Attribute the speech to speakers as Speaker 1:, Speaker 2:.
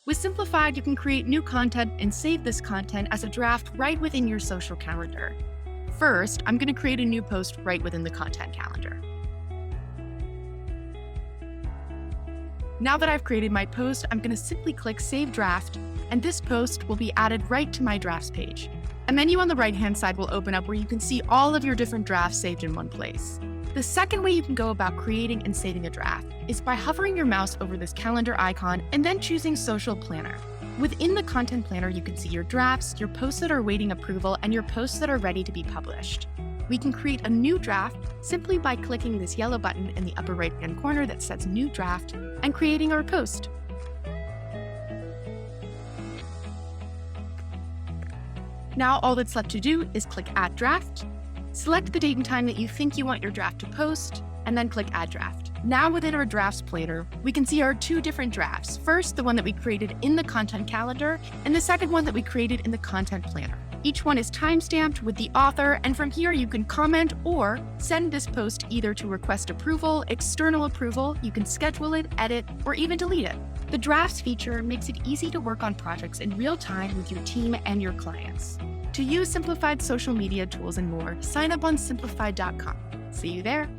Speaker 1: With Simplified, you can create new content and save this content as a draft right within your social calendar. First, I'm going to create a new post right within the content calendar. Now that I've created my post, I'm going to simply click Save Draft, and this post will be added right to my drafts page. A menu on the right-hand side will open up where you can see all of your different drafts saved in one place. The second way you can go about creating and saving a draft is by hovering your mouse over this calendar icon and then choosing Social Planner. Within the Content Planner, you can see your drafts, your posts that are waiting approval, and your posts that are ready to be published. We can create a new draft simply by clicking this yellow button in the upper right-hand corner that says New Draft and creating our post. Now all that's left to do is click Add Draft, select the date and time that you think you want your draft to post, and then click Add Draft. Now within our drafts planner, we can see our two different drafts. First, the one that we created in the content calendar, and the second one that we created in the content planner. Each one is timestamped with the author, and from here you can comment or send this post either to request approval, external approval, you can schedule it, edit, or even delete it. The drafts feature makes it easy to work on projects in real time with your team and your clients. To use Simplified social media tools and more, sign up on simplified.com. See you there.